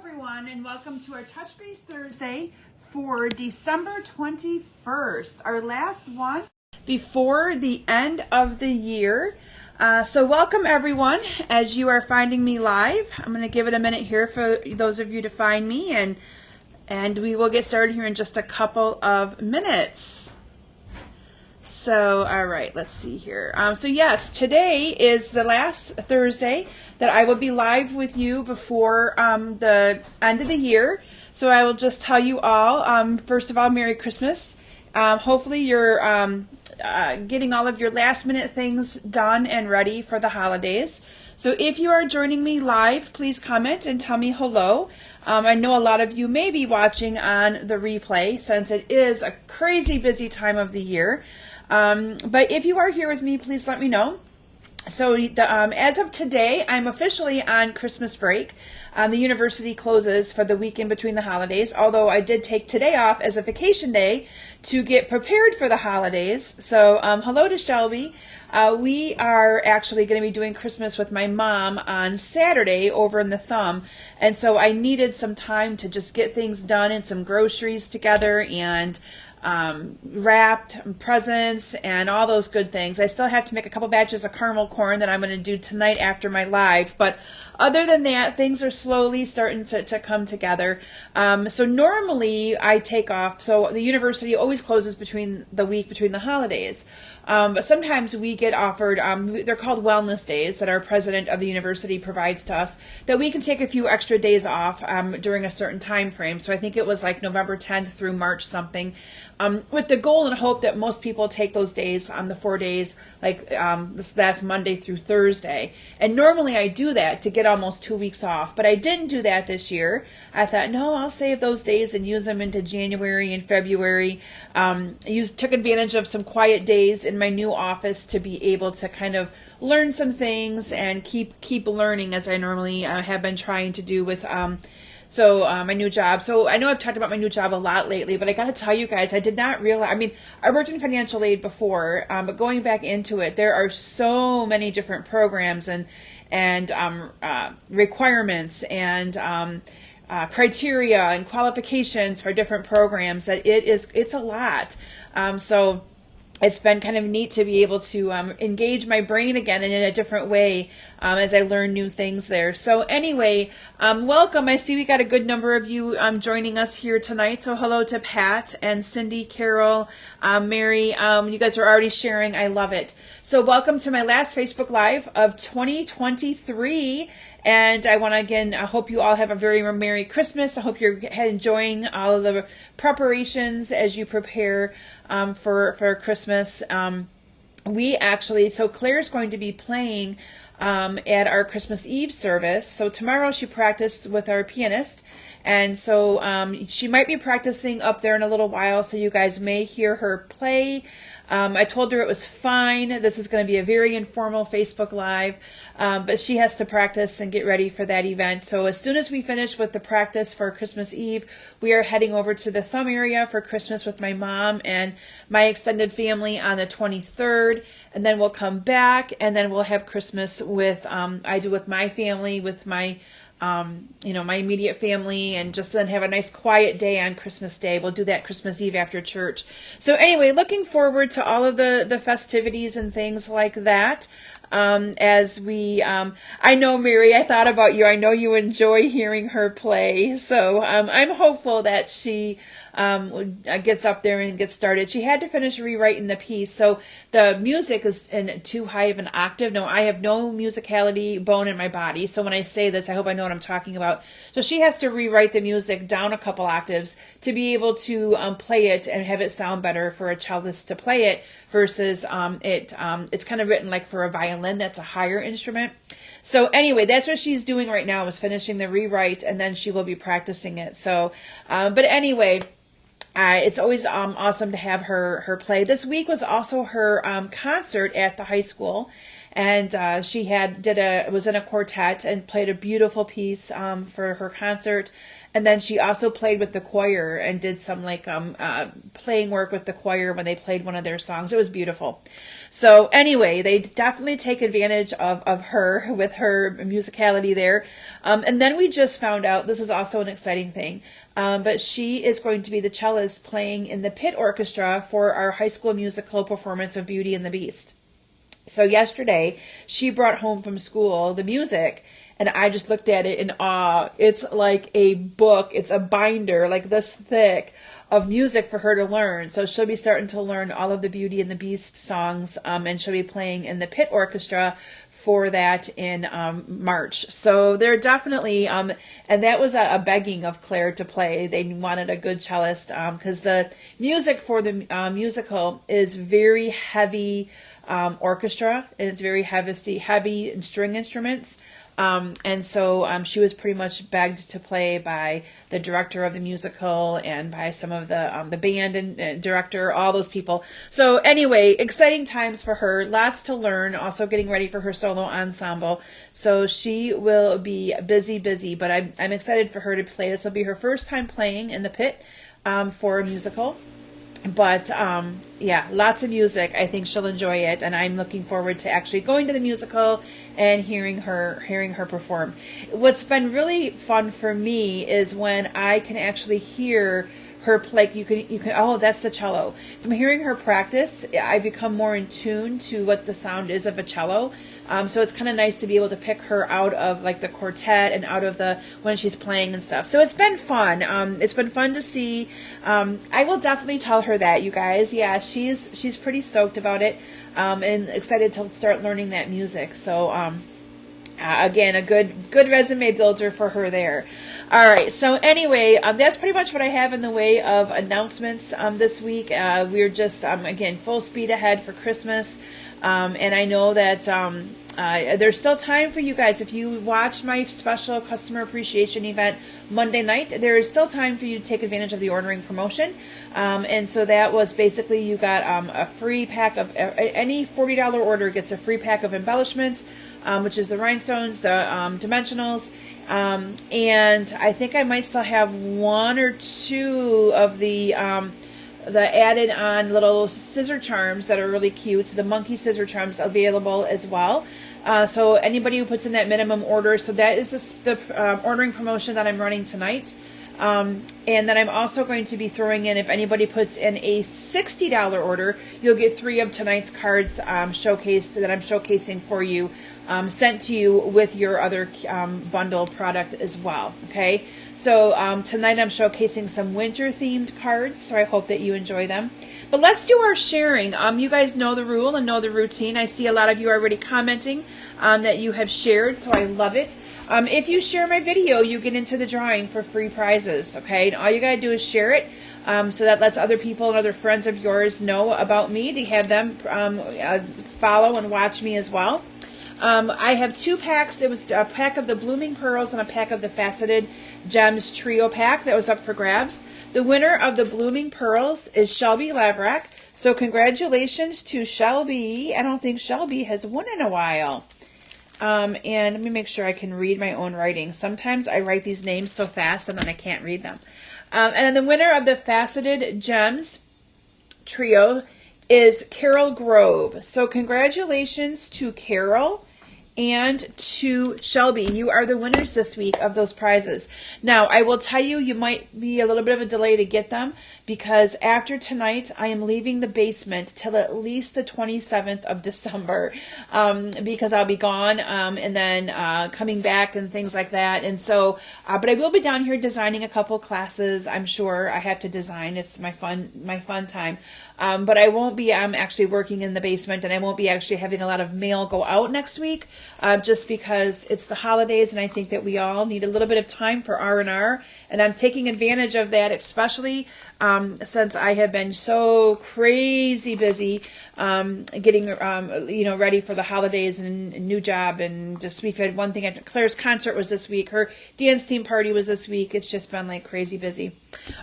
everyone, and welcome to our Touch Base Thursday for December 21st, our last one before the end of the year. So welcome everyone as you are finding me live. I'm going to give it a minute here for those of you to find me, and we will get started here in just a couple of minutes. So, all right, let's see here. So yes, today is the last Thursday that I will be live with you before the end of the year. So I will just tell you all, first of all, Merry Christmas. Hopefully you're getting all of your last minute things done and ready for the holidays. So if you are joining me live, please comment and tell me hello. I know a lot of you may be watching on the replay since it is a crazy busy time of the year. But if you are here with me, please let me know. So as of today, I'm officially on Christmas break. The university closes for the weekend between the holidays, although I did take today off as a vacation day to get prepared for the holidays. So hello to Shelby. We are actually going to be doing Christmas with my mom on Saturday over in the Thumb. And so I needed some time to just get things done and some groceries together and wrapped presents and all those good things. I still have to make a couple batches of caramel corn that I'm going to do tonight after my live, but other than that, things are slowly starting to come together. So normally I take off, so the university always closes between the holidays. But sometimes we get offered, they're called wellness days that our president of the university provides to us, that we can take a few extra days off during a certain time frame. So I think it was like November 10th through March something, with the goal and hope that most people take those days, the 4 days, like this last Monday through Thursday. And normally I do that to get almost 2 weeks off, but I didn't do that this year. I thought, no, I'll save those days and use them into January and February. Took advantage of some quiet days in my new office to be able to kind of learn some things and keep learning as I normally have been trying to do with my new job. So I know I've talked about my new job a lot lately, but I got to tell you guys, I did not realize, I worked in financial aid before, but going back into it, there are so many different programs and requirements and criteria and qualifications for different programs that it's a lot. So it's been kind of neat to be able to engage my brain again in a different way as I learn new things there. So anyway, welcome. I see we got a good number of you joining us here tonight. So hello to Pat and Cindy, Carol, Mary. You guys are already sharing. I love it. So welcome to my last Facebook Live of 2023. And I want to, again, I hope you all have a very Merry Christmas. I hope you're enjoying all of the preparations as you prepare for Christmas. So Claire's going to be playing at our Christmas Eve service. So tomorrow she practiced with our pianist. And so she might be practicing up there in a little while, so you guys may hear her play. I told her it was fine. This is going to be a very informal Facebook Live, but she has to practice and get ready for that event. So as soon as we finish with the practice for Christmas Eve, we are heading over to the Thumb area for Christmas with my mom and my extended family on the 23rd. And then we'll come back, and then we'll have Christmas with, with my family, with my my immediate family, and just then have a nice quiet day on Christmas Day. We'll do that Christmas Eve after church. So anyway, looking forward to all of the festivities and things like that. As we, I know, Mary, I thought about you. I know you enjoy hearing her play. So I'm hopeful that she gets up there and gets started. She had to finish rewriting the piece, so the music is in too high of an octave. No, I have no musicality bone in my body, so when I say this, I hope I know what I'm talking about. So she has to rewrite the music down a couple octaves to be able to play it and have it sound better for a cellist to play it versus it's kind of written like for a violin that's a higher instrument. So anyway, that's what she's doing right now, is finishing the rewrite, and then she will be practicing it. So, but anyway, it's always awesome to have her play. This week was also her concert at the high school, and she was in a quartet and played a beautiful piece for her concert. And then she also played with the choir and did some like playing work with the choir when they played one of their songs. It was beautiful. So anyway, they definitely take advantage of her with her musicality there. And then we just found out, this is also an exciting thing, but she is going to be the cellist playing in the pit orchestra for our high school musical performance of Beauty and the Beast. So yesterday, she brought home from school the music, and I just looked at it in awe. It's like a book. It's a binder like this thick of music for her to learn. So she'll be starting to learn all of the Beauty and the Beast songs, and she'll be playing in the pit orchestra for that in March. So they're definitely, and that was a begging of Claire to play. They wanted a good cellist because the music for the musical is very heavy orchestra, and it's very heavy string instruments. And so she was pretty much begged to play by the director of the musical and by some of the band and director, all those people. So anyway, exciting times for her. Lots to learn. Also getting ready for her solo ensemble. So she will be busy, but I'm excited for her to play. This will be her first time playing in the pit for a musical. But yeah, lots of music. I think she'll enjoy it, and I'm looking forward to actually going to the musical and hearing her perform. What's been really fun for me is when I can actually hear her play. You can. Oh, that's the cello. From hearing her practice, I become more in tune to what the sound is of a cello. So it's kind of nice to be able to pick her out of like the quartet and out of the when she's playing and stuff. So it's been fun. It's been fun to see. I will definitely tell her that, you guys. Yeah, she's pretty stoked about it and excited to start learning that music. So again, a good resume builder for her there. All right. So anyway, that's pretty much what I have in the way of announcements this week. We're just again full speed ahead for Christmas. And I know that there's still time for you guys. If you watch my special customer appreciation event Monday night, there is still time for you to take advantage of the ordering promotion. And so that was basically you got a free pack of any $40 order gets a free pack of embellishments, which is the rhinestones, the dimensionals. And I think I might still have one or two of the added on little scissor charms that are really cute. The monkey scissor charms available as well. So anybody who puts in that minimum order, so that is the ordering promotion that I'm running tonight. And then I'm also going to be throwing in, if anybody puts in a $60 order, you'll get 3 of tonight's cards showcased that I'm showcasing for you, sent to you with your other bundle product as well. Okay, so tonight I'm showcasing some winter-themed cards, so I hope that you enjoy them. But let's do our sharing. You guys know the rule and know the routine. I see a lot of you already commenting that you have shared, so I love it. If you share my video, you get into the drawing for free prizes, okay? And all you got to do is share it so that lets other people and other friends of yours know about me, to have them follow and watch me as well. I have 2 packs. It was a pack of the Blooming Pearls and a pack of the Faceted Gems Trio pack that was up for grabs. The winner of the Blooming Pearls is Shelby Laverack. So congratulations to Shelby. I don't think Shelby has won in a while. And let me make sure I can read my own writing. Sometimes I write these names so fast and then I can't read them. And then the winner of the Faceted Gems Trio is Carol Grove. So congratulations to Carol and to Shelby. You are the winners this week of those prizes. Now, I will tell you, you might be a little bit of a delay to get them, because after tonight, I am leaving the basement till at least the 27th of December, because I'll be gone, and then coming back and things like that. And so, but I will be down here designing a couple classes. I'm sure I have to design. It's my fun time. But I won't be actually working in the basement, and I won't be actually having a lot of mail go out next week, just because it's the holidays, and I think that we all need a little bit of time for R&R, and I'm taking advantage of that, especially since I have been so crazy busy getting ready for the holidays and new job, and just we've had one thing after. Claire's concert was this week. Her dance team party was this week. It's just been like crazy busy.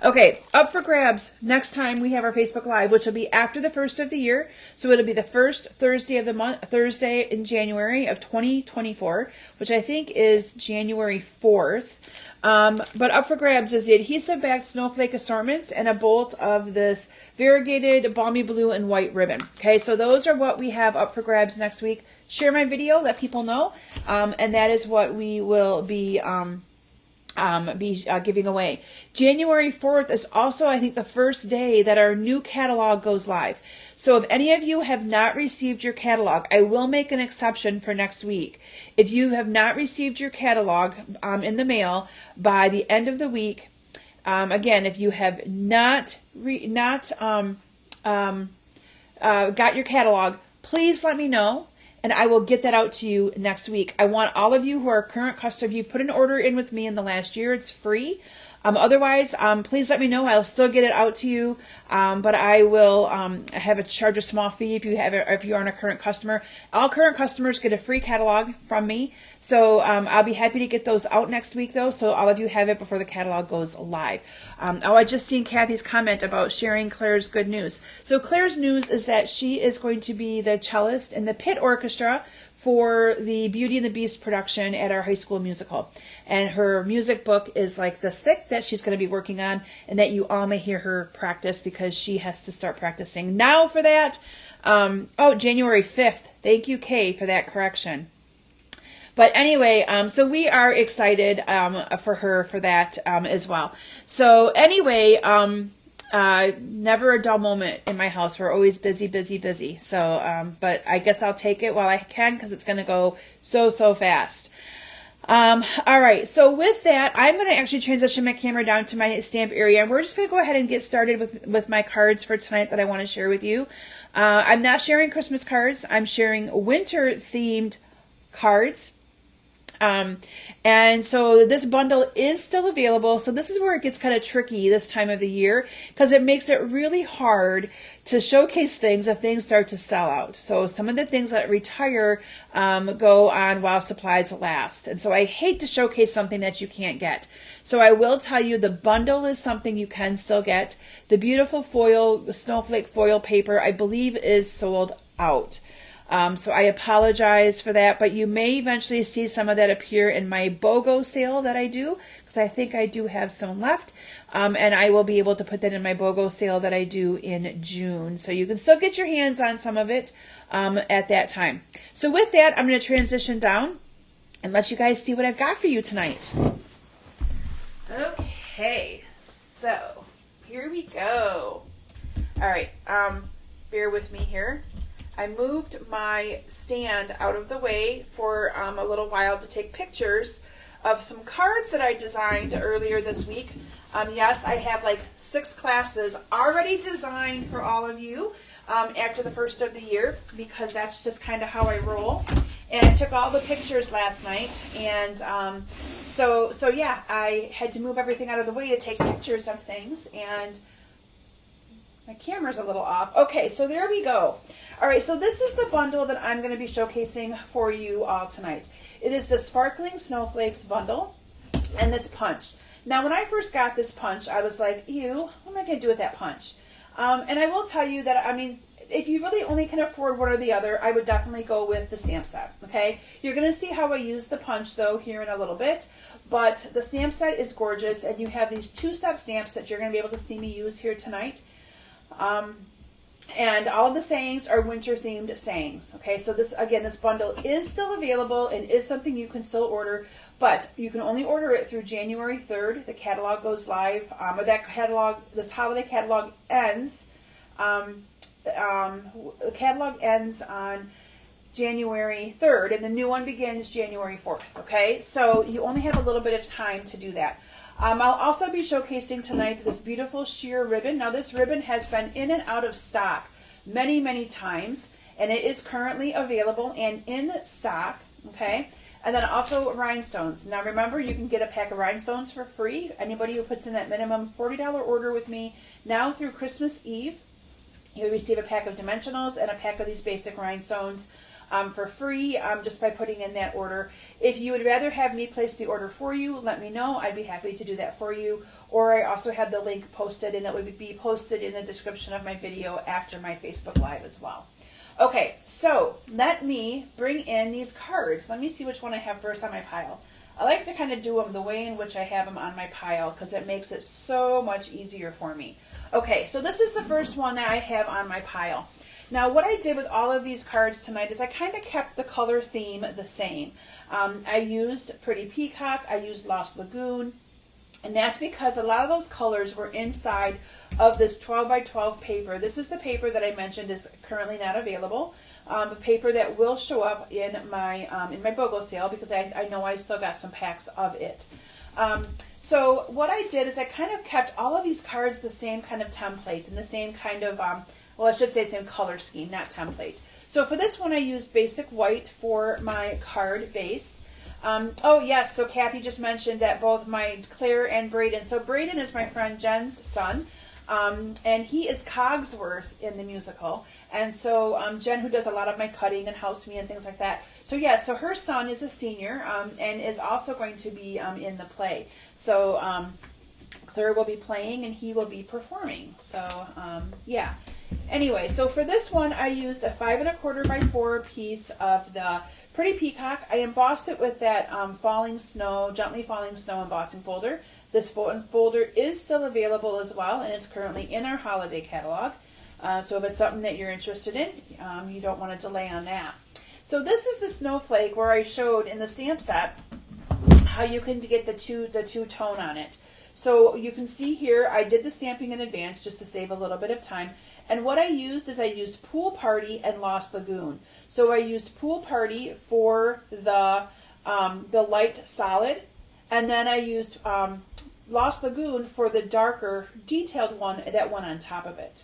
Okay, up for grabs. Next time we have our Facebook Live, which will be after the first of the year. So it'll be the first Thursday of the month, Thursday in January of 2024, which I think is January 4th. But up for grabs is the adhesive backed snowflake assortments and a bolt of this variegated balmy blue and white ribbon. Okay, so those are what we have up for grabs next week. Share my video, let people know, and that is what we will be giving away. January 4th is also, I think, the first day that our new catalog goes live. So if any of you have not received your catalog, I will make an exception for next week. If you have not received your catalog in the mail by the end of the week, again, if you have not got your catalog, please let me know, and I will get that out to you next week. I want all of you who are current customers, if you've put an order in with me in the last year, it's free. Otherwise, please let me know. I'll still get it out to you, but I will charge a small fee if you aren't a current customer. All current customers get a free catalog from me, so I'll be happy to get those out next week, though, so all of you have it before the catalog goes live. I just seen Kathy's comment about sharing Claire's good news. So Claire's news is that she is going to be the cellist in the pit orchestra for the Beauty and the Beast production at our high school musical. And her music book is like this thick that she's going to be working on, and that you all may hear her practice because she has to start practicing now for that. January 5th. Thank you, Kay, for that correction. But anyway, so we are excited for her for that as well. So anyway, never a dull moment in my house. We're always busy, busy, busy. So, but I guess I'll take it while I can because it's going to go so fast. All right. So with that, I'm going to actually transition my camera down to my stamp area, and we're just going to go ahead and get started with my cards for tonight that I want to share with you. I'm not sharing Christmas cards. I'm sharing winter themed cards. And so this bundle is still available. So this is where it gets kind of tricky this time of the year, because it makes it really hard to showcase things if things start to sell out. So some of the things that retire go on while supplies last. And so I hate to showcase something that you can't get. So I will tell you the bundle is something you can still get. The beautiful foil, snowflake foil paper, I believe is sold out. So I apologize for that, but you may eventually see some of that appear in my BOGO sale that I do, because I think I do have some left, and I will be able to put that in my BOGO sale that I do in June. So you can still get your hands on some of it at that time. So with that, I'm going to transition down and let you guys see what I've got for you tonight. Okay, so here we go. All right, bear with me here. I moved my stand out of the way for a little while to take pictures of some cards that I designed earlier this week. Yes, I have like 6 classes already designed for all of you after the first of the year, because that's just kind of how I roll. And I took all the pictures last night, and so yeah, I had to move everything out of the way to take pictures of things, and my camera's a little off. Okay, so there we go. All right, so this is the bundle that I'm going to be showcasing for you all tonight. It is the Sparkling Snowflakes bundle and this punch. Now, when I first got this punch, I was like, ew, what am I going to do with that punch? And I will tell you that, I mean, if you really only can afford one or the other, I would definitely go with the stamp set, okay? You're going to see how I use the punch, though, here in a little bit. But the stamp set is gorgeous, and you have these 2-step stamps that you're going to be able to see me use here tonight. And all of the sayings are winter-themed sayings. Okay, so this, again, this bundle is still available and is something you can still order, but you can only order it through January 3rd. The catalog goes live, or that catalog, this holiday catalog ends. The catalog ends on January 3rd, and the new one begins January 4th. Okay, so you only have a little bit of time to do that. I'll also be showcasing tonight this beautiful sheer ribbon. Now, this ribbon has been in and out of stock many, many times, and it is currently available and in stock, okay? And then also rhinestones. Now remember, you can get a pack of rhinestones for free. Anybody who puts in that minimum $40 order with me now through Christmas Eve, you'll receive a pack of dimensionals and a pack of these basic rhinestones for free just by putting in that order. If you would rather have me place the order for you, let me know. I'd be happy to do that for you. Or I also have the link posted, and it would be posted in the description of my video after my Facebook Live as well. Okay, so let me bring in these cards. Let me see which one I have first on my pile. I like to kind of do them the way in which I have them on my pile because it makes it so much easier for me. Okay, so this is the first one that I have on my pile. Now what I did with all of these cards tonight is I kind of kept the color theme the same. I used Pretty Peacock, I used Lost Lagoon, and that's because a lot of those colors were inside of this 12 by 12 paper. This is the paper that I mentioned is currently not available. A paper that will show up in my Vogel sale because I know I still got some packs of it. So what I did is I kind of kept all of these cards the same kind of template and the same kind of, well, I should say same color scheme, not template. So for this one I used basic white for my card base. Oh yes, so Kathy just mentioned that both my Claire and Braden, so Braden is my friend Jen's son, and he is Cogsworth in the musical, and so Jen, who does a lot of my cutting and helps me and things like that, so yeah, so her son is a senior and is also going to be in the play, so Claire will be playing and he will be performing, so yeah. Anyway, so for this one I used a 5 1/4 by 4 piece of the Pretty Peacock. I embossed it with that falling snow, gently falling snow embossing folder. This folder is still available as well, and it's currently in our holiday catalog. So if it's something that you're interested in, you don't want to delay on that. So this is the Snowflake where I showed in the stamp set how you can get the two tone on it. So you can see here I did the stamping in advance just to save a little bit of time. And what I used is I used Pool Party and Lost Lagoon. So I used Pool Party for the light solid, and then I used Lost Lagoon for the darker detailed one that went on top of it.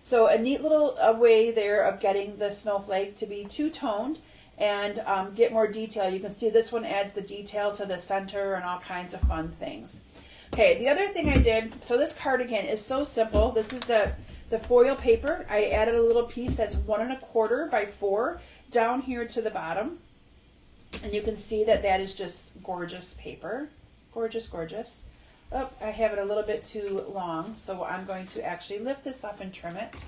So a neat little way there of getting the snowflake to be two-toned and get more detail. You can see this one adds the detail to the center and all kinds of fun things. Okay, the other thing I did, so this cardigan is so simple. This is the foil paper. I added a little piece that's 1 1/4 by 4 down here to the bottom. And you can see that that is just gorgeous paper. Gorgeous, gorgeous. Oh, I have it a little bit too long, so I'm going to actually lift this up and trim it.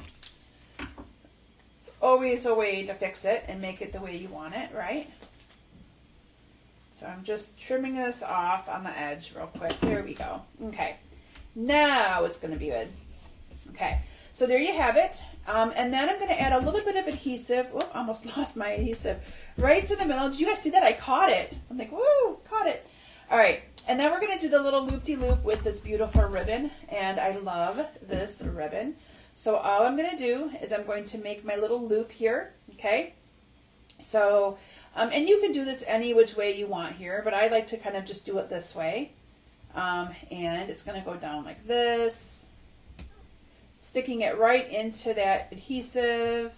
Always a way to fix it and make it the way you want it, right? So I'm just trimming this off on the edge real quick. There we go. Okay. Now it's going to be good. Okay. So there you have it. And then I'm going to add a little bit of adhesive. Oh, almost lost my adhesive. Right to the middle. Did you guys see that? I caught it. I'm like, woo, caught it. All right. And then we're going to do the little loop-de-loop with this beautiful ribbon. And I love this ribbon. So all I'm going to do is I'm going to make my little loop here. Okay. So, and you can do this any which way you want here, but I like to kind of just do it this way. And it's going to go down like this, sticking it right into that adhesive.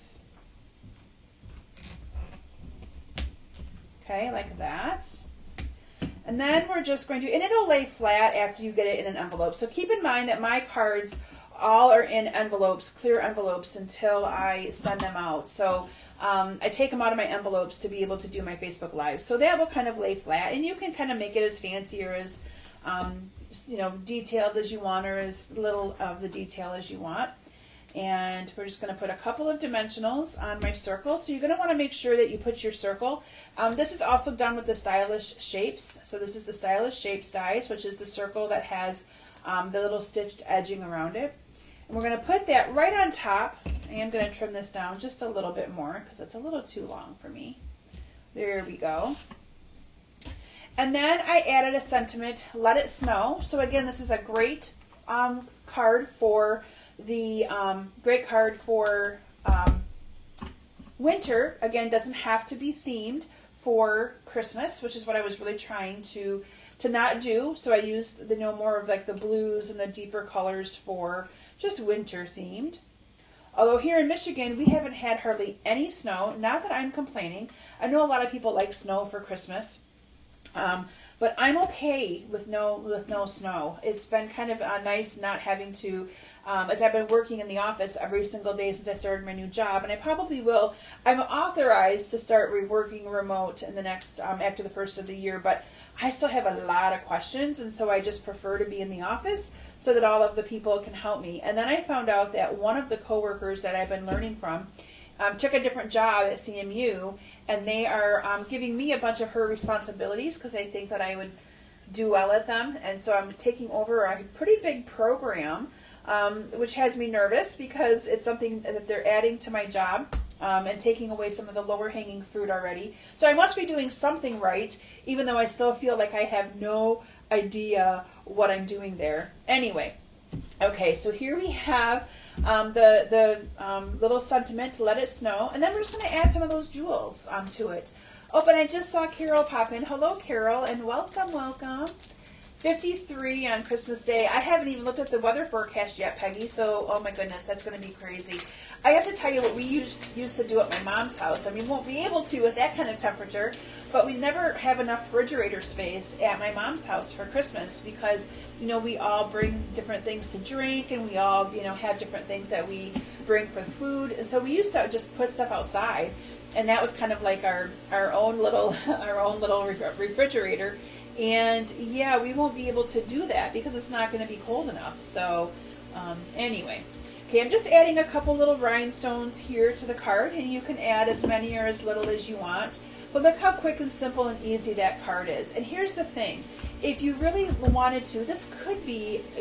Okay, like that. And then we're just going to, and it'll lay flat after you get it in an envelope. So keep in mind that my cards all are in envelopes, clear envelopes, until I send them out. So I take them out of my envelopes to be able to do my Facebook Live. So that will kind of lay flat, and you can kind of make it as fancy or as you know, detailed as you want, or as little of the detail as you want. And we're just going to put a couple of dimensionals on my circle. So you're going to want to make sure that you put your circle. This is also done with the Stylish Shapes. So this is the Stylish Shapes dies, which is the circle that has the little stitched edging around it. And we're going to put that right on top. I am going to trim this down just a little bit more because it's a little too long for me. There we go. And then I added a sentiment, Let It Snow. So again, this is a great card for the winter. Again, doesn't have to be themed for Christmas, which is what I was really trying to not do. So I used the more of like the blues and the deeper colors for just winter themed. Although here in Michigan, we haven't had hardly any snow. Not that I'm complaining. I know a lot of people like snow for Christmas. But I'm okay with no snow. It's been kind of nice not having to, as I've been working in the office every single day since I started my new job, and I probably will. I'm authorized to start working remote in the next after the first of the year, but I still have a lot of questions, and so I just prefer to be in the office so that all of the people can help me. And then I found out that one of the coworkers that I've been learning from took a different job at CMU, and they are giving me a bunch of her responsibilities because they think that I would do well at them. And so I'm taking over a pretty big program, which has me nervous because it's something that they're adding to my job and taking away some of the lower hanging fruit already. So I must be doing something right, even though I still feel like I have no idea what I'm doing there. Anyway, okay, so here we have the little sentiment, let it snow, and then we're just going to add some of those jewels to it. Oh, but I just saw Carol pop in. Hello, Carol, and welcome. 53 on Christmas Day. I haven't even looked at the weather forecast yet, Peggy, so oh my goodness, that's going to be crazy. I have to tell you what we used to do at my mom's house. I mean, we won't be able to with that kind of temperature, but we never have enough refrigerator space at my mom's house for Christmas because, you know, we all bring different things to drink and we all, you know, have different things that we bring for the food. And so we used to just put stuff outside, and that was kind of like our own little refrigerator. And yeah, we won't be able to do that because it's not going to be cold enough. So anyway, okay, I'm just adding a couple little rhinestones here to the card, and you can add as many or as little as you want. But look how quick and simple and easy that card is. And here's the thing, if you really wanted to,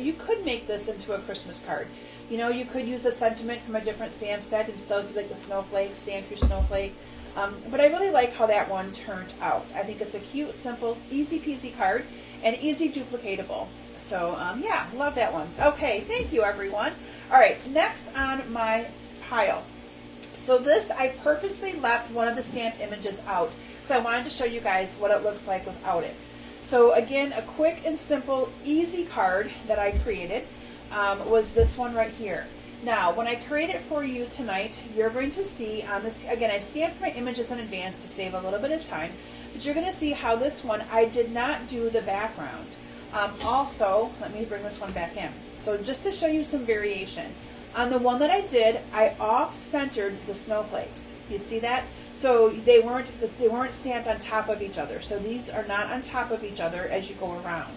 you could make this into a Christmas card. You know, you could use a sentiment from a different stamp set and still do like the Snowflakes, stamp your snowflake. But I really like how that one turned out. I think it's a cute, simple, easy peasy card and easy duplicatable. So yeah, love that one. Okay, thank you everyone. All right, next on my pile. So this, I purposely left one of the stamped images out because I wanted to show you guys what it looks like without it. So again, a quick and simple, easy card that I created was this one right here. Now, when I create it for you tonight, you're going to see on this, again, I stamped my images in advance to save a little bit of time, but you're going to see how this one, I did not do the background. Also, let me bring this one back in. So just to show you some variation, on the one that I did, I off-centered the snowflakes. You see that? So they weren't stamped on top of each other. So these are not on top of each other as you go around.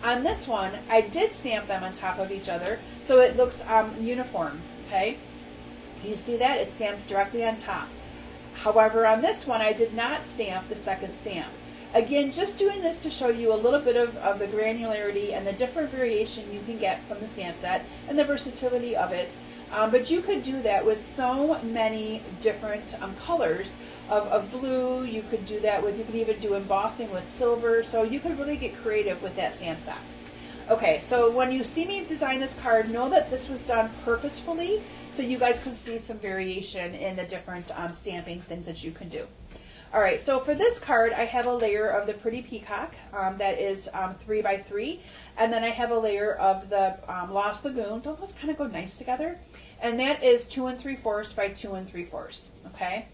On this one, I did stamp them on top of each other, so it looks uniform, okay? You see that? It's stamped directly on top. However, on this one, I did not stamp the second stamp. Again, just doing this to show you a little bit of the granularity and the different variation you can get from the stamp set and the versatility of it. But you could do that with so many different colors of blue. You could do that with, you could even do embossing with silver. So you could really get creative with that stamp set. Okay, so when you see me design this card, know that this was done purposefully so you guys could see some variation in the different stamping things that you can do. All right, so for this card, I have a layer of the Pretty Peacock that is 3 by 3, and then I have a layer of the Lost Lagoon. Don't those kind of go nice together? And that is 2 3/4 by 2 3/4. Okay,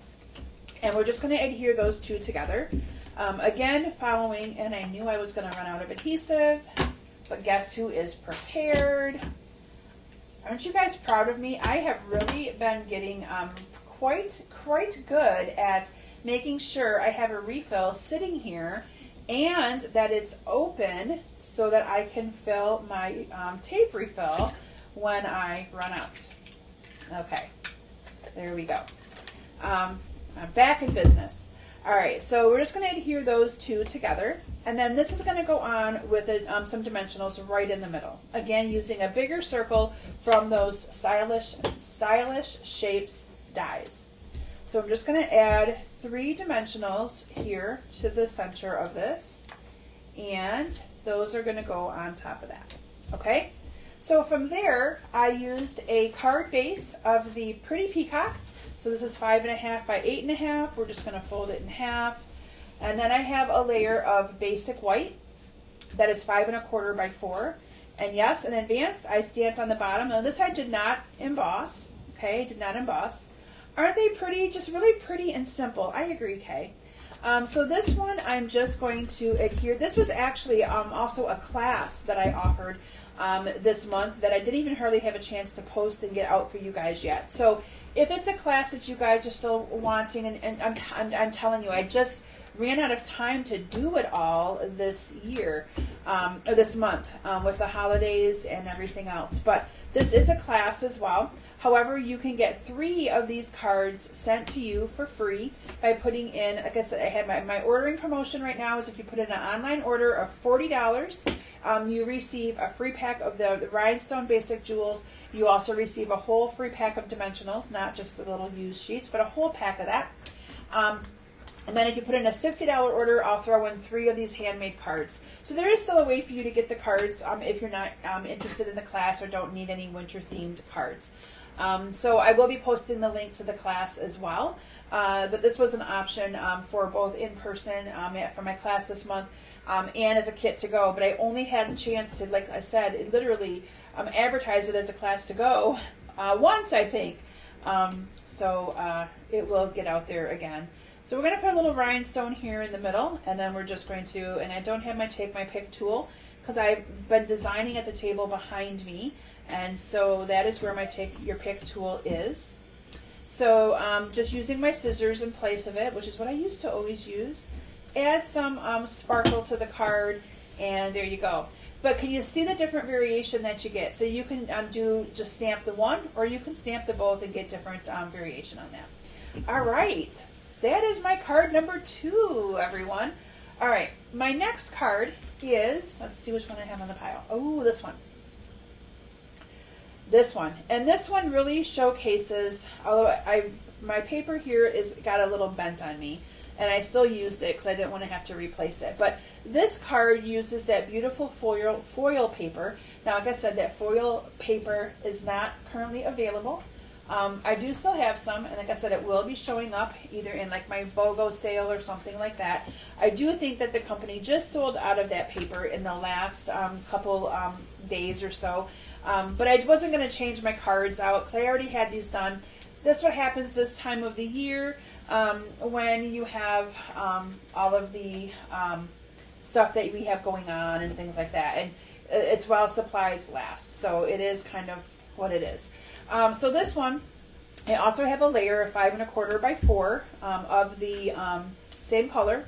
and we're just going to adhere those two together. Again, following, and I knew I was going to run out of adhesive, but guess who is prepared? Aren't you guys proud of me? I have really been getting quite good at making sure I have a refill sitting here and that it's open so that I can fill my tape refill when I run out. Okay, there we go. I'm back in business. All right, so we're just going to adhere those two together, and then this is going to go on with some dimensionals right in the middle. Again, using a bigger circle from those stylish shapes dies. So I'm just going to add 3 dimensionals here to the center of this, and those are going to go on top of that. Okay, so from there I used a card base of the Pretty Peacock. So this is 5.5 by 8.5. We're just going to fold it in half, and then I have a layer of basic white that is 5 1/4 by 4. And yes, in advance I stamped on the bottom. Now this I did not emboss. Okay, did not emboss. Aren't they pretty? Just really pretty and simple. I agree, Kay. So this one I'm just going to adhere. This was actually also a class that I offered this month that I didn't even hardly have a chance to post and get out for you guys yet. So if it's a class that you guys are still wanting, and I'm telling you, I just ran out of time to do it all this year, or this month, with the holidays and everything else. But this is a class as well. However, you can get 3 of these cards sent to you for free by putting in, like I said, I had my ordering promotion right now is if you put in an online order of $40, you receive a free pack of the rhinestone basic jewels. You also receive a whole free pack of dimensionals, not just the little used sheets, but a whole pack of that. And then if you put in a $60 order, I'll throw in 3 of these handmade cards. So there is still a way for you to get the cards if you're not interested in the class or don't need any winter-themed cards. So I will be posting the link to the class as well. But this was an option for both in person for my class this month and as a kit to go. But I only had a chance to, like I said, literally advertise it as a class to go once, I think. So it will get out there again. So we're going to put a little rhinestone here in the middle, and then we're just going to, and I don't have my take my pick tool because I've been designing at the table behind me, and so that is where my take your pick tool is. So just using my scissors in place of it, which is what I used to always use. Add some sparkle to the card, and there you go. But can you see the different variation that you get? So you can just stamp the one, or you can stamp the both and get different variation on that. All right. That is my card number 2, everyone. All right, my next card is, let's see which one I have on the pile. Oh, this one. This one. And this one really showcases, although my paper here is got a little bent on me, and I still used it because I didn't want to have to replace it. But this card uses that beautiful foil paper. Now, like I said, that foil paper is not currently available. I do still have some, and like I said, it will be showing up either in like my Vogel sale or something like that. I do think that the company just sold out of that paper in the last couple days or so, but I wasn't going to change my cards out because I already had these done. That's what happens this time of the year when you have all of the stuff that we have going on and things like that, and it's while supplies last, so it is kind of what it is. So this one, I also have a layer of 5 1/4 by 4 of the same color.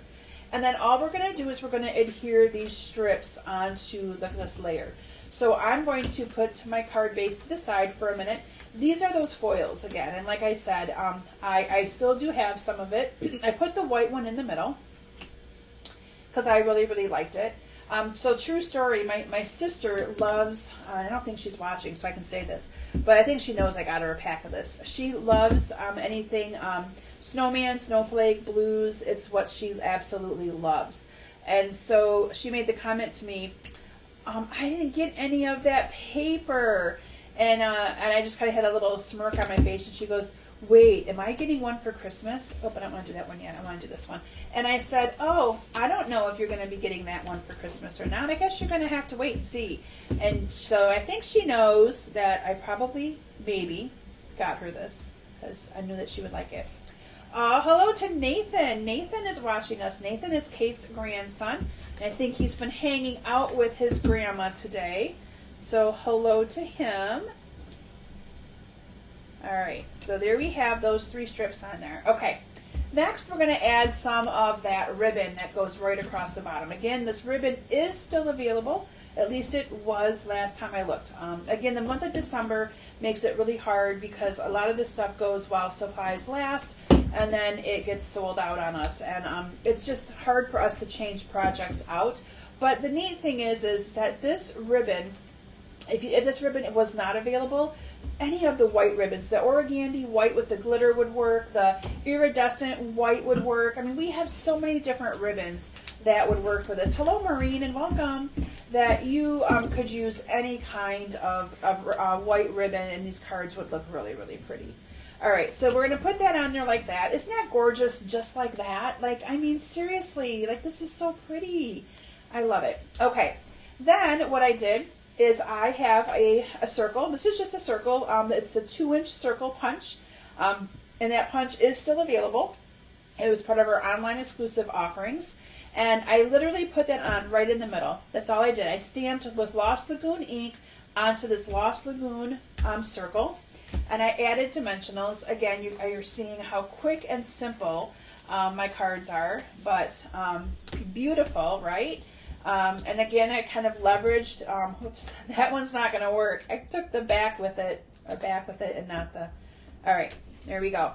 And then all we're going to do is we're going to adhere these strips onto this layer. So I'm going to put my card base to the side for a minute. These are those foils again. And like I said, I still do have some of it. I put the white one in the middle because I really, really liked it. So true story, my sister loves, I don't think she's watching so I can say this, but I think she knows I got her a pack of this. She loves anything snowman, snowflake, blues. It's what she absolutely loves. And so she made the comment to me, I didn't get any of that paper. And I just kind of had a little smirk on my face, and she goes, wait, am I getting one for Christmas? Oh, but I don't want to do that one yet. I want to do this one. And I said, oh, I don't know if you're going to be getting that one for Christmas or not. I guess you're going to have to wait and see. And so I think she knows that I probably, maybe, got her this because I knew that she would like it. Hello to Nathan. Nathan is watching us. Nathan is Kate's grandson. I think he's been hanging out with his grandma today. So hello to him. All right, so there we have those 3 strips on there. Okay, next we're going to add some of that ribbon that goes right across the bottom. Again, this ribbon is still available. At least it was last time I looked. Again, the month of December makes it really hard because a lot of this stuff goes while supplies last, and then it gets sold out on us. And it's just hard for us to change projects out. But the neat thing is that this ribbon, if this ribbon was not available, any of the white ribbons, the organdy white with the glitter would work, the iridescent white would work. I mean, we have so many different ribbons that would work for this. Hello, Maureen, and welcome. That you could use any kind of white ribbon, and these cards would look really, really pretty. All right, so we're going to put that on there like that. Isn't that gorgeous just like that? Like, I mean, seriously, like this is so pretty. I love it. Okay, then what I did is I have a circle. This is just a circle. It's the 2-inch circle punch, and that punch is still available. It was part of our online exclusive offerings. And I literally put that on right in the middle. That's all I did. I stamped with Lost Lagoon ink onto this Lost Lagoon circle. And I added dimensionals. Again, you're seeing how quick and simple my cards are, but beautiful, right? And again, I kind of leveraged, whoops, that one's not going to work. I took the back with it, and not the, all right, there we go.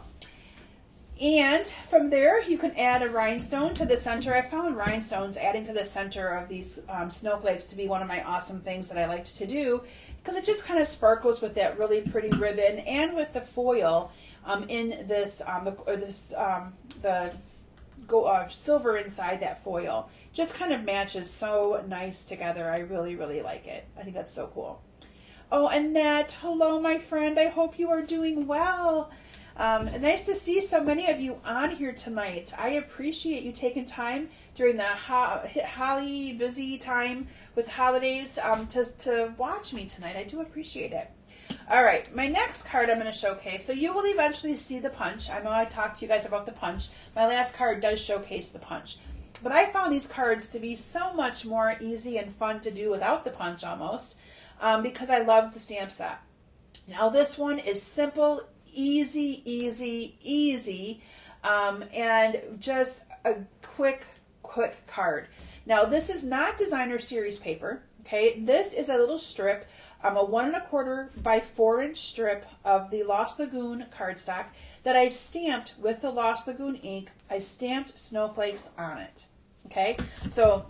And from there, you can add a rhinestone to the center. I found rhinestones adding to the center of these snowflakes to be one of my awesome things that I like to do, because it just kind of sparkles with that really pretty ribbon and with the foil in this, the silver inside that foil. Just kind of matches so nice together. I really, really like it. I think that's so cool. Oh, Annette, hello, my friend. I hope you are doing well. Nice to see so many of you on here tonight. I appreciate you taking time during the holly busy time with holidays to watch me tonight. I do appreciate it. All right, my next card I'm going to showcase. So you will eventually see the punch. I know I talked to you guys about the punch. My last card does showcase the punch. But I found these cards to be so much more easy and fun to do without the punch almost, because I love the stamp set. Now this one is simple, easy, and just a quick card. Now this is not designer series paper, okay? This is a little strip, a 1 1/4 by 4 inch strip of the Lost Lagoon cardstock that I stamped with the Lost Lagoon ink. I stamped snowflakes on it, okay? So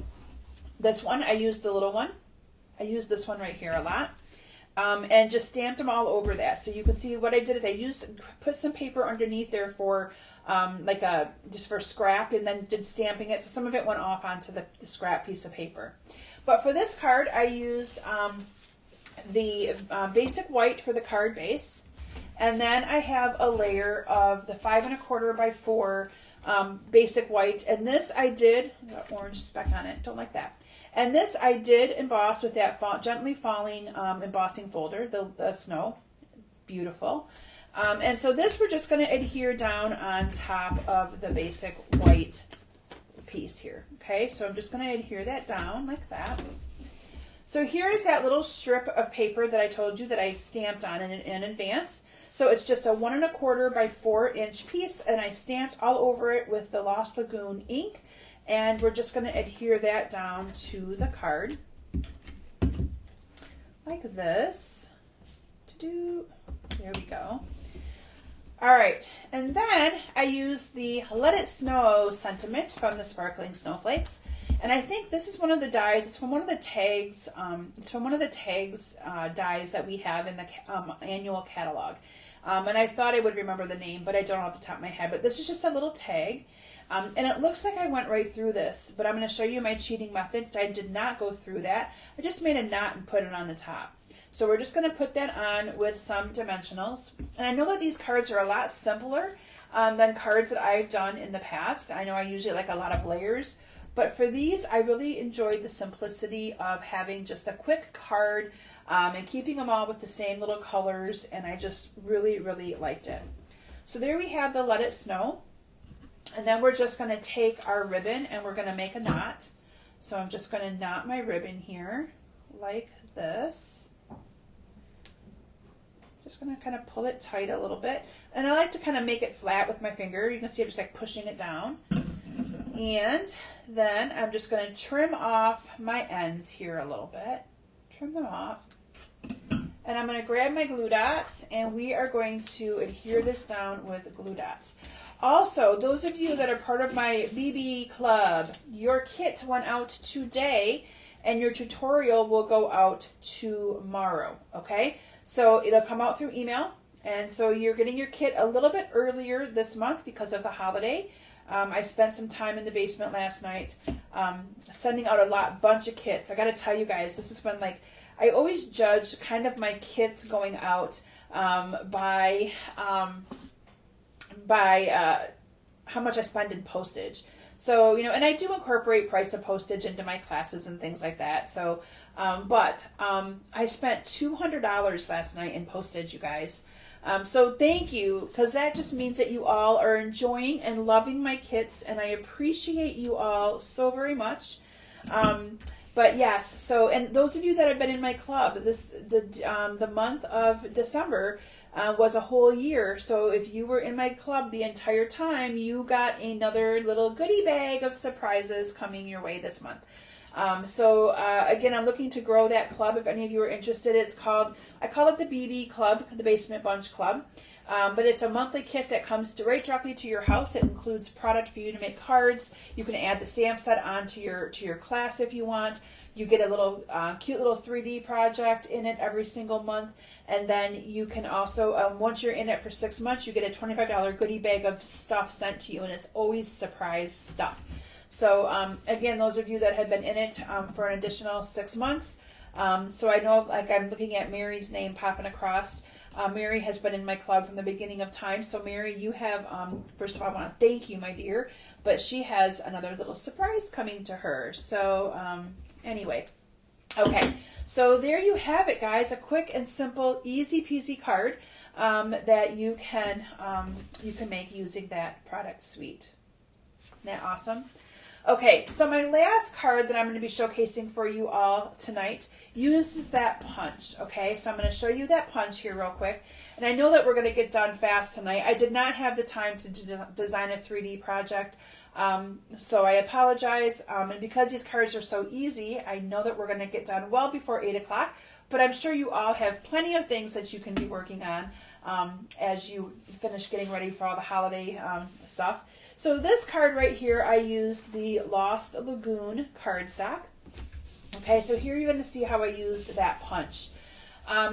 this one, I used the little one. I used this one right here a lot. And just stamped them all over that. So you can see what I did is put some paper underneath there for just for scrap, and then did stamping it. So some of it went off onto the scrap piece of paper. But for this card, I used the basic white for the card base. And then I have a layer of the 5 1/4 by 4 basic white. And this I did, got orange speck on it, don't like that. And this I did emboss with that gently falling embossing folder, the snow. Beautiful. And so this we're just going to adhere down on top of the basic white piece here. Okay, so I'm just going to adhere that down like that. So here's that little strip of paper that I told you that I stamped on in advance. So it's just a 1 1/4 by 4 inch piece, and I stamped all over it with the Lost Lagoon ink. And we're just going to adhere that down to the card like this. There we go. All right, and then I used the Let It Snow sentiment from the Sparkling Snowflakes. And I think this is one of the dies. It's from one of the tags. Dies that we have in the annual catalog. And I thought I would remember the name, but I don't off the top of my head. But this is just a little tag. And it looks like I went right through this, but I'm going to show you my cheating method. So I did not go through that. I just made a knot and put it on the top. So we're just going to put that on with some dimensionals. And I know that these cards are a lot simpler than cards that I've done in the past. I know I usually like a lot of layers, but for these, I really enjoyed the simplicity of having just a quick card and keeping them all with the same little colors, and I just really, really liked it. So there we have the Let It Snow. And then we're just going to take our ribbon and we're going to make a knot. So I'm just going to knot my ribbon here like this. Just going to kind of pull it tight a little bit. And I like to kind of make it flat with my finger. You can see I'm just like pushing it down. And then I'm just going to trim off my ends here a little bit. Trim them off. And I'm going to grab my glue dots and we are going to adhere this down with glue dots. Also, those of you that are part of my BB Club, your kit went out today and your tutorial will go out tomorrow, okay? So it'll come out through email, and so you're getting your kit a little bit earlier this month because of the holiday. I spent some time in the basement last night sending out a bunch of kits. I got to tell you guys, this is when I always judge kind of my kits going out by how much I spend in postage. So, and I do incorporate price of postage into my classes and things like that. So, I spent $200 last night in postage, you guys. So thank you, because that just means that you all are enjoying and loving my kits, and I appreciate you all so very much. But yes, so, and those of you that have been in my club, the month of December was a whole year. So if you were in my club the entire time, you got another little goodie bag of surprises coming your way this month. Again, I'm looking to grow that club. If any of you are interested, I call it the BB Club, the Basement Bunch Club. But it's a monthly kit that comes directly to your house. It includes product for you to make cards. You can add the stamp set onto your class if you want. You get a little cute little 3D project in it every single month. And then you can also, once you're in it for 6 months, you get a $25 goodie bag of stuff sent to you. And it's always surprise stuff. So again, those of you that have been in it for an additional 6 months. So I know, like, I'm looking at Mary's name popping across. Mary has been in my club from the beginning of time. So Mary, you have, first of all, I want to thank you, my dear, but she has another little surprise coming to her. So anyway, okay. So there you have it, guys. A quick and simple, easy peasy card that you can make using that product suite. Isn't that awesome? Okay, so my last card that I'm going to be showcasing for you all tonight uses that punch, okay? So I'm going to show you that punch here real quick. And I know that we're going to get done fast tonight. I did not have the time to design a 3D project, so I apologize. And because these cards are so easy, I know that we're going to get done well before 8 o'clock. But I'm sure you all have plenty of things that you can be working on as you finish getting ready for all the holiday stuff. So this card right here, I used the Lost Lagoon cardstock. Okay, so here you're going to see how I used that punch.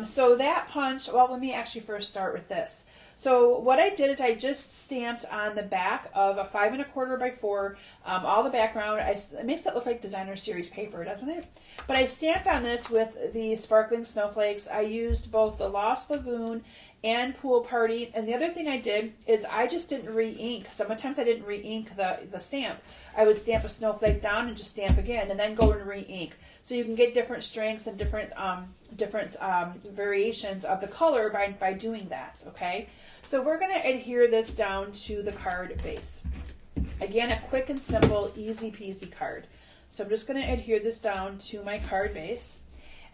So that punch, well, let me actually first start with this. So what I did is I just stamped on the back of a 5 1/4 by 4, all the background. It makes that look like designer series paper, doesn't it? But I stamped on this with the sparkling snowflakes. I used both the Lost Lagoon and Pool Party. And the other thing I did is I just didn't re-ink. Sometimes I didn't re-ink the stamp. I would stamp a snowflake down and just stamp again and then go and re-ink. So you can get different strengths and different variations of the color by doing that, okay? So we're going to adhere this down to the card base. Again, a quick and simple, easy peasy card. So I'm just going to adhere this down to my card base.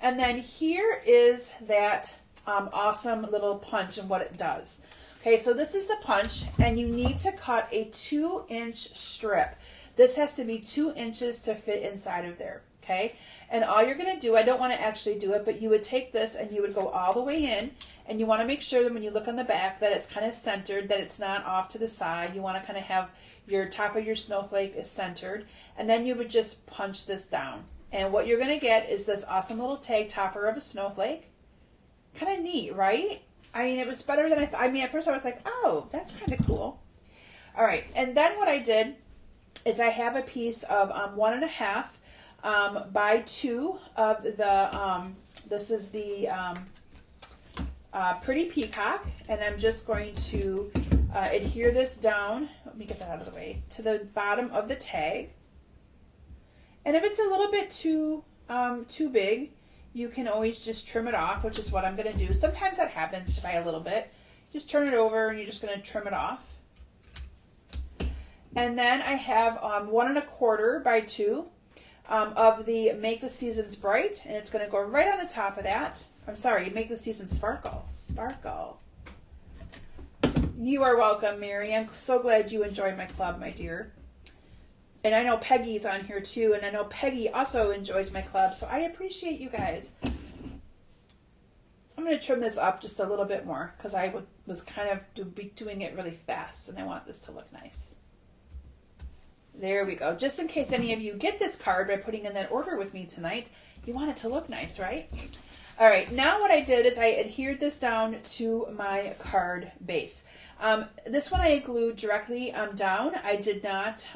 And then here is that awesome little punch and what it does. Okay, so this is the punch, and you need to cut a 2-inch strip. This has to be 2 inches to fit inside of there, okay? And all you're going to do, I don't want to actually do it, but you would take this and you would go all the way in, and you want to make sure that when you look on the back that it's kind of centered, that it's not off to the side. You want to kind of have your top of your snowflake is centered, and then you would just punch this down. And what you're going to get is this awesome little tag topper of a snowflake. Kind of neat, right? I mean, it was better than I thought. I mean, at first I was like, oh, that's kind of cool. All right, and then what I did is I have a piece of 1.5 by 2 of the, this is the Pretty Peacock, and I'm just going to adhere this down, let me get that out of the way, to the bottom of the tag. And if it's a little bit too big, you can always just trim it off, which is what I'm going to do. Sometimes that happens by a little bit. Just turn it over and you're just going to trim it off. And then I have 1 1/4 by 2 of the Make the Seasons Bright, and it's going to go right on the top of that. I'm sorry, Make the Seasons Sparkle. Sparkle. You are welcome, Mary. I'm so glad you enjoyed my club, my dear. And I know Peggy's on here too, and I know Peggy also enjoys my club, so I appreciate you guys. I'm going to trim this up just a little bit more because I was kind of doing it really fast, and I want this to look nice. There we go. Just in case any of you get this card by putting in that order with me tonight, you want it to look nice, right? All right, now what I did is I adhered this down to my card base. This one I glued directly down. I did not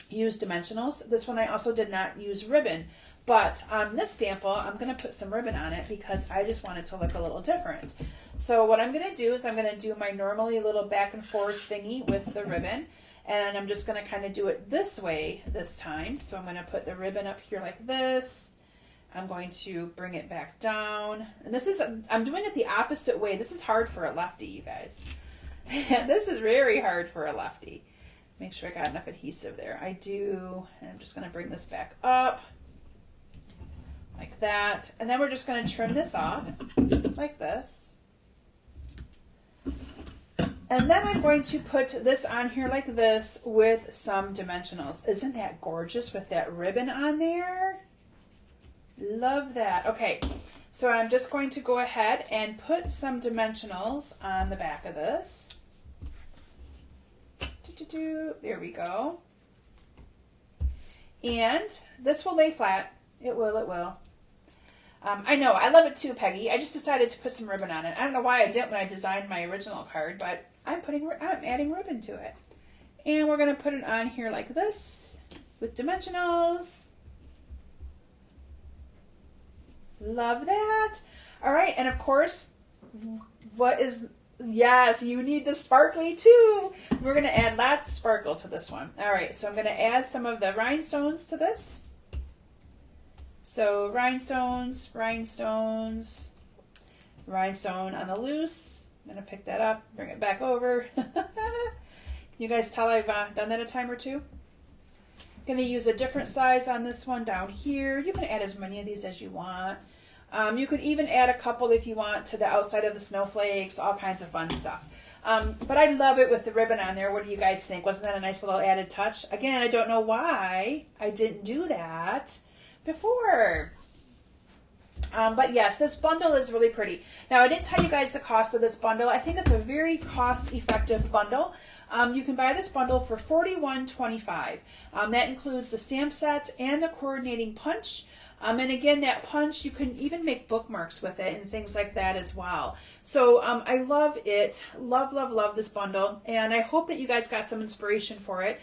use dimensionals. This one I also did not use ribbon. But on this sample, I'm going to put some ribbon on it because I just want it to look a little different. So what I'm going to do is I'm going to do my normally little back and forth thingy with the ribbon. And I'm just going to kind of do it this way this time. So I'm going to put the ribbon up here like this. I'm going to bring it back down. And this is, I'm doing it the opposite way. This is hard for a lefty, you guys. This is very hard for a lefty. Make sure I got enough adhesive there. I do. And I'm just going to bring this back up like that. And then we're just going to trim this off like this. And then I'm going to put this on here like this with some dimensionals. Isn't that gorgeous with that ribbon on there? Love that. Okay, so I'm just going to go ahead and put some dimensionals on the back of this. There we go. And this will lay flat. It will, it will. I know, I love it too, Peggy. I just decided to put some ribbon on it. I don't know why I didn't when I designed my original card, but I'm adding ribbon to it. And we're going to put it on here like this with dimensionals. Love that. All right, and of course, yes, you need the sparkly too. We're going to add lots of sparkle to this one. All right, so I'm going to add some of the rhinestones to this. So rhinestones, rhinestone on the loose. I'm going to pick that up, bring it back over. Can you guys tell I've done that a time or two? I'm going to use a different size on this one down here. You can add as many of these as you want. You could even add a couple if you want to the outside of the snowflakes, all kinds of fun stuff. But I love it with the ribbon on there. What do you guys think? Wasn't that a nice little added touch? Again, I don't know why I didn't do that before. But yes, this bundle is really pretty. Now, I didn't tell you guys the cost of this bundle. I think it's a very cost-effective bundle. You can buy this bundle for $41.25. That includes the stamp set and the coordinating punch. And again, that punch, you can even make bookmarks with it and things like that as well. So I love it. Love, love, love this bundle. And I hope that you guys got some inspiration for it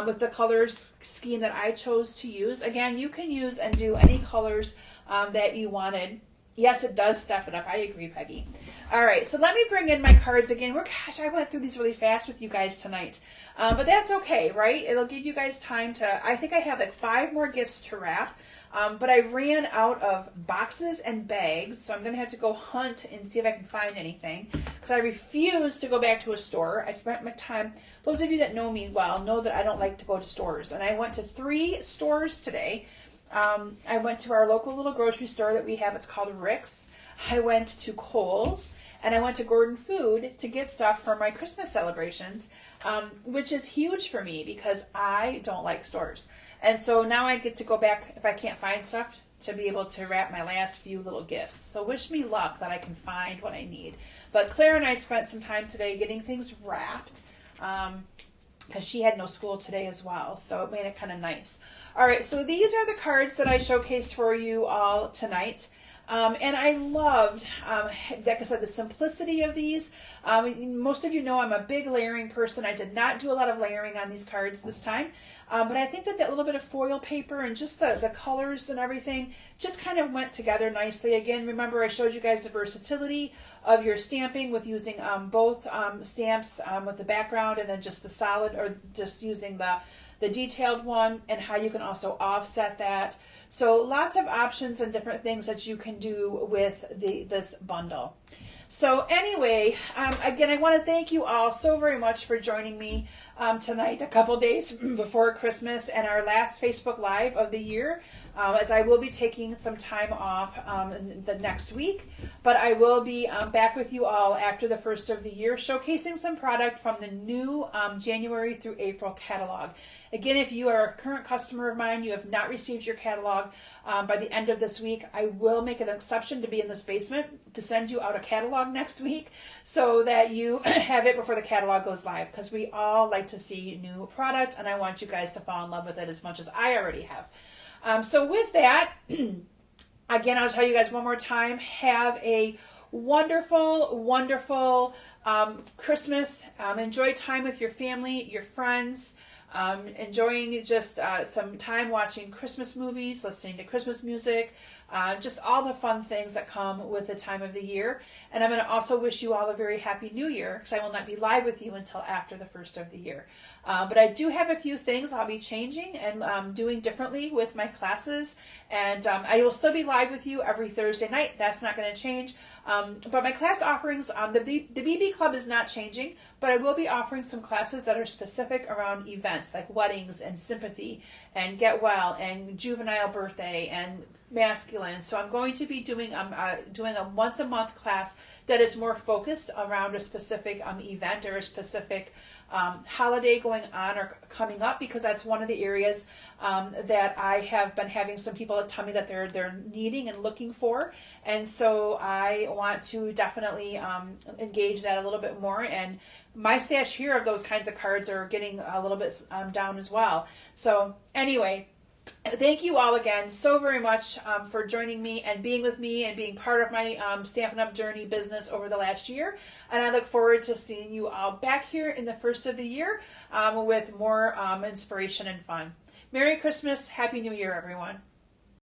with the colors scheme that I chose to use. Again, you can use and do any colors that you wanted. Yes, it does step it up. I agree, Peggy. All right, so let me bring in my cards again. Gosh, I went through these really fast with you guys tonight. But that's okay, right? It'll give you guys time to, I think I have like 5 more gifts to wrap. But I ran out of boxes and bags, so I'm going to have to go hunt and see if I can find anything. Because I refuse to go back to a store. I spent my time, those of you that know me well know that I don't like to go to stores. And I went to 3 stores today. I went to our local little grocery store that we have. It's called Rick's. I went to Kohl's. And I went to Gordon Food to get stuff for my Christmas celebrations, which is huge for me because I don't like stores. And so now I get to go back, if I can't find stuff, to be able to wrap my last few little gifts. So wish me luck that I can find what I need. But Claire and I spent some time today getting things wrapped because she had no school today as well. So it made it kind of nice. All right, so these are the cards that I showcased for you all tonight. And I loved, like I said, the simplicity of these. Most of you know I'm a big layering person. I did not do a lot of layering on these cards this time. But I think that little bit of foil paper and just the colors and everything just kind of went together nicely. Again, remember I showed you guys the versatility of your stamping with using both stamps with the background and then just the solid, or just using the detailed one, and how you can also offset that. So lots of options and different things that you can do with this bundle. So anyway, again, I want to thank you all so very much for joining me tonight, a couple days before Christmas and our last Facebook Live of the year, as I will be taking some time off the next week. But I will be back with you all after the first of the year, showcasing some product from the new January through April catalog. Again, if you are a current customer of mine, you have not received your catalog by the end of this week, I will make an exception to be in this basement to send you out a catalog next week so that you have it before the catalog goes live, because we all like to see new product and I want you guys to fall in love with it as much as I already have. So with that, again, I'll tell you guys one more time, have a wonderful, wonderful Christmas. Enjoy time with your family, your friends. Enjoying just some time watching Christmas movies, listening to Christmas music, just all the fun things that come with the time of the year. And I'm going to also wish you all a very happy new year, because I will not be live with you until after the first of the year. But I do have a few things I'll be changing and doing differently with my classes. And I will still be live with you every Thursday night. That's not going to change. But my class offerings, the BB Club is not changing, but I will be offering some classes that are specific around events like weddings and sympathy and get well and juvenile birthday and masculine. So I'm going to be doing a once a month class that is more focused around a specific event or a specific holiday going on or coming up, because that's one of the areas that I have been having some people tell me that they're needing and looking for. And so I want to definitely engage that a little bit more. And my stash here of those kinds of cards are getting a little bit down as well. So anyway, thank you all again so very much for joining me and being with me and being part of my Stampin' Up! Journey business over the last year. And I look forward to seeing you all back here in the first of the year with more inspiration and fun. Merry Christmas, Happy New Year, everyone.